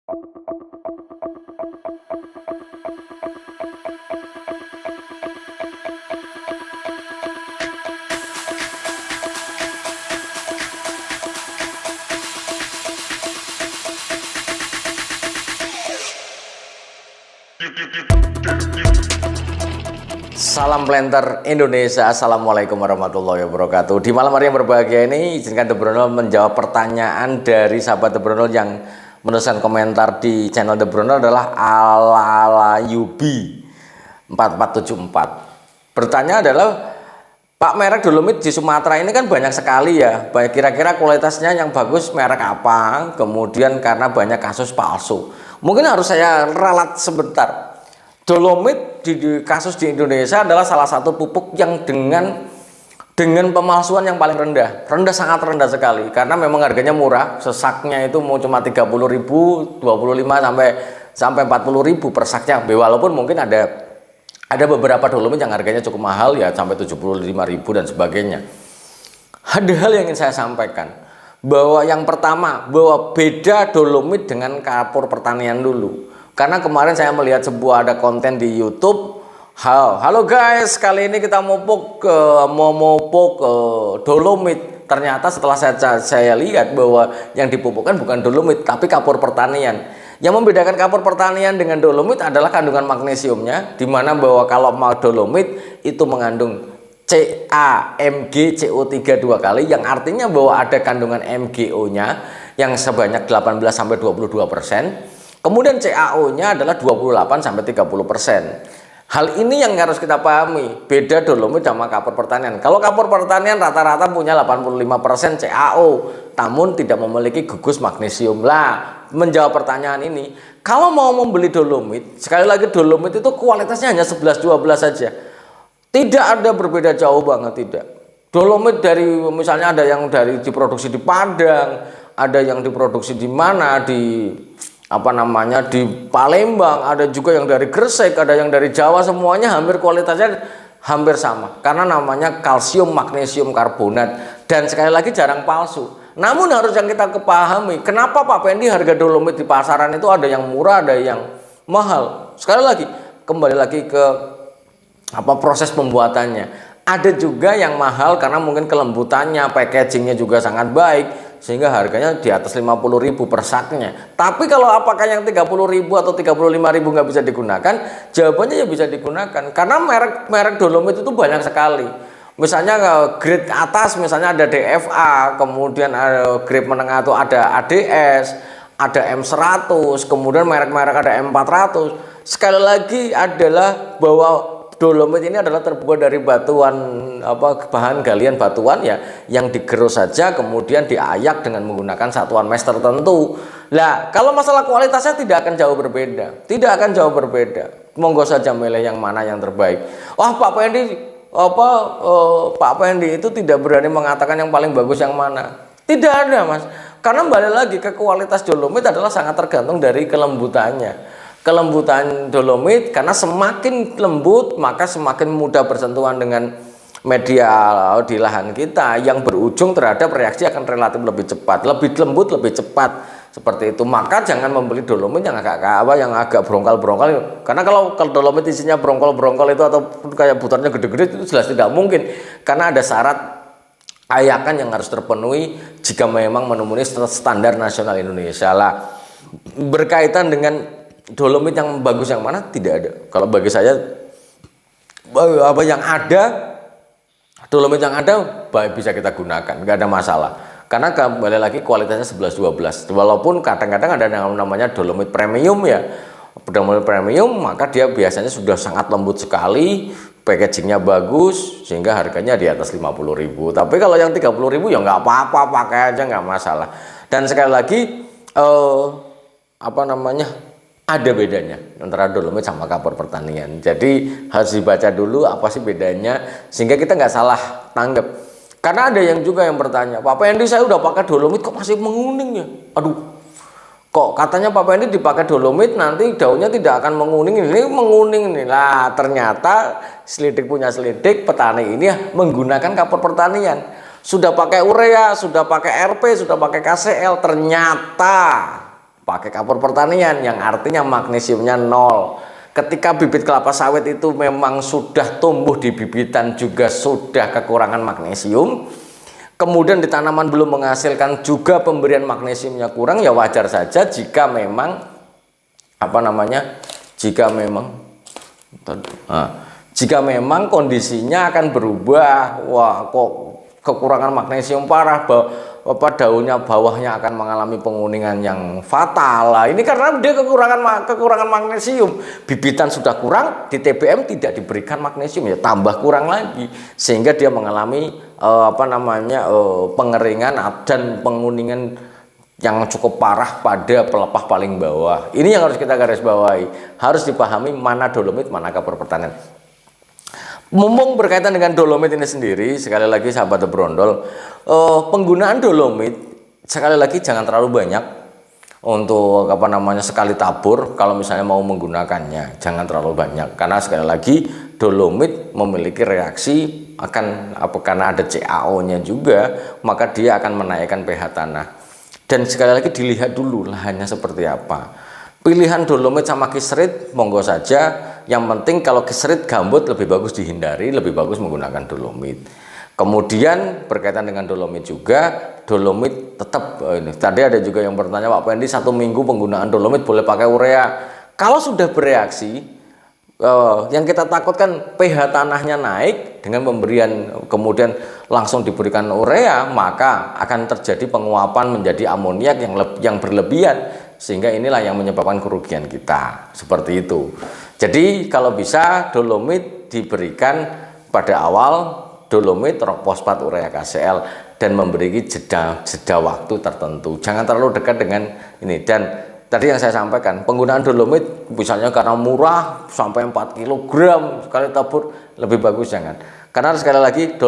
Salam planter Indonesia, assalamualaikum warahmatullahi wabarakatuh. Di malam hari yang berbahagia ini, izinkan The Brondol menjawab pertanyaan dari sahabat The Brondol yang menuliskan komentar di channel The Brondol adalah Alalayubi 4474. Bertanya adalah, Pak, merek Dolomit di Sumatera ini kan banyak sekali ya. Kira-kira kualitasnya yang bagus merek apa? Kemudian karena banyak kasus palsu. Mungkin harus saya ralat sebentar. Dolomit di kasus di Indonesia adalah salah satu pupuk yang dengan pemalsuan yang paling rendah, sangat rendah sekali, karena memang harganya murah. Sesaknya itu mau cuma 30.000, 25 sampai 40.000 per saknya. Walaupun mungkin ada beberapa Dolomit yang harganya cukup mahal ya, sampai 75.000 dan sebagainya. Ada hal yang ingin saya sampaikan, bahwa yang pertama, bahwa beda Dolomit dengan kapur pertanian dulu. Karena kemarin saya melihat sebuah ada konten di YouTube. Halo guys, kali ini kita mau memupuk Dolomit. Ternyata setelah saya lihat bahwa yang dipupukkan bukan Dolomit tapi kapur pertanian. Yang membedakan kapur pertanian dengan Dolomit adalah kandungan magnesiumnya, dimana bahwa kalau mau Dolomit itu mengandung CaMg CO3 2 kali, yang artinya bahwa ada kandungan MgO-nya yang sebanyak 18-22%. Kemudian CaO-nya adalah 28-30%. Hal ini yang harus kita pahami, beda Dolomit sama kapur pertanian. Kalau kapur pertanian rata-rata punya 85% CaO, namun tidak memiliki gugus magnesium. Lah, menjawab pertanyaan ini, kalau mau membeli Dolomit, sekali lagi Dolomit itu kualitasnya hanya 11-12 saja. Tidak ada berbeda jauh banget, tidak. Dolomit dari misalnya ada yang diproduksi di Padang, ada yang diproduksi di mana, di Palembang, ada juga yang dari Gresik, ada yang dari Jawa, semuanya hampir kualitasnya hampir sama, karena namanya kalsium magnesium karbonat, dan sekali lagi jarang palsu. Namun harus yang kita kepahami, kenapa Pak Pendi harga Dolomit di pasaran itu ada yang murah, ada yang mahal. Sekali lagi, kembali lagi ke proses pembuatannya. Ada juga yang mahal karena mungkin kelembutannya, packagingnya juga sangat baik, sehingga harganya di atas 50.000 per saknya. Tapi kalau apakah yang 30.000 atau 35.000 nggak bisa digunakan? Jawabannya ya bisa digunakan, karena merek Dolomit itu banyak sekali. Misalnya grade atas, misalnya ada DFA, kemudian grade menengah itu ada ADS, ada M100, kemudian merek-merek ada M400. Sekali lagi adalah bahwa Dolomit ini adalah terbuat dari batuan, bahan galian batuan ya, yang digerus saja kemudian diayak dengan menggunakan satuan mes tertentu. Nah, kalau masalah kualitasnya tidak akan jauh berbeda, Monggo saja milih yang mana yang terbaik. Wah, Pak Pendi itu tidak berani mengatakan yang paling bagus yang mana. Tidak ada, Mas. Karena balik lagi ke kualitas Dolomit adalah sangat tergantung dari kelembutannya. Kelembutan Dolomit, karena semakin lembut maka semakin mudah bersentuhan dengan media di lahan kita, yang berujung terhadap reaksi akan relatif lebih cepat, lebih lembut, lebih cepat, seperti itu. Maka jangan membeli Dolomit yang agak brongkal-brongkal, karena kalau Dolomit isinya brongkol-brongkol itu atau kayak butarnya gede-gede, itu jelas tidak mungkin, karena ada syarat ayakan yang harus terpenuhi jika memang memenuhi standar nasional Indonesia lah. Berkaitan dengan Dolomit yang bagus yang mana, tidak ada. Kalau bagi saya Dolomit yang ada baik bisa kita gunakan, nggak ada masalah. Karena kembali lagi kualitasnya 11-12. Walaupun kadang-kadang ada yang namanya Dolomit premium ya. Dolomit premium maka dia biasanya sudah sangat lembut sekali, packagingnya bagus, sehingga harganya di atas 50.000. Tapi kalau yang 30.000 ya nggak apa-apa, pakai aja, nggak masalah. Dan sekali lagi ada bedanya antara Dolomit sama kapur pertanian. Jadi harus dibaca dulu apa sih bedanya, sehingga kita nggak salah tanggap. Karena ada yang juga yang bertanya, Pak Pendi saya udah pakai Dolomit kok masih menguning ya? Aduh, kok katanya Pak Pendi dipakai Dolomit nanti daunnya tidak akan menguning. Ini menguning nih. Lah ternyata selidik punya selidik, petani ini menggunakan kapur pertanian. Sudah pakai urea, sudah pakai RP, sudah pakai KCL, ternyata pakai kapur pertanian yang artinya magnesiumnya 0. Ketika bibit kelapa sawit itu memang sudah tumbuh di bibitan juga sudah kekurangan magnesium, kemudian di tanaman belum menghasilkan juga pemberian magnesiumnya kurang, ya wajar saja jika memang jika memang kondisinya akan berubah. Wah, kok kekurangan magnesium parah, daunnya bawahnya akan mengalami penguningan yang fatal. Nah, ini karena dia kekurangan magnesium. Bibitan sudah kurang, di TBM tidak diberikan magnesium, ya tambah kurang lagi, sehingga dia mengalami pengeringan dan penguningan yang cukup parah pada pelepah paling bawah. Ini yang harus kita garis bawahi, harus dipahami mana dolomit, mana kapur pertanian. Mumpung berkaitan dengan dolomit ini sendiri, sekali lagi sahabat Brondol, penggunaan dolomit sekali lagi jangan terlalu banyak untuk sekali tabur. Kalau misalnya mau menggunakannya jangan terlalu banyak, karena sekali lagi dolomit memiliki reaksi karena ada CaO-nya juga, maka dia akan menaikkan pH tanah. Dan sekali lagi dilihat dulu lahannya seperti apa. Pilihan dolomit sama kisrit monggo saja, yang penting kalau kisrit gambut lebih bagus dihindari, lebih bagus menggunakan dolomit. Kemudian berkaitan dengan dolomit juga, dolomit tetap ini. Tadi ada juga yang bertanya, Pak Pendi, 1 minggu penggunaan dolomit boleh pakai urea? Kalau sudah bereaksi, yang kita takutkan pH tanahnya naik dengan pemberian kemudian langsung diberikan urea, maka akan terjadi penguapan menjadi amoniak yang berlebihan, sehingga inilah yang menyebabkan kerugian kita. Seperti itu. Jadi kalau bisa dolomit diberikan pada awal, dolomit, rock fosfat, urea, KCl, dan memberi jeda waktu tertentu. Jangan terlalu dekat dengan ini. Dan tadi yang saya sampaikan, penggunaan dolomit misalnya karena murah sampai 4 kg sekali tabur, lebih bagus jangan. Karena sekali lagi dolomit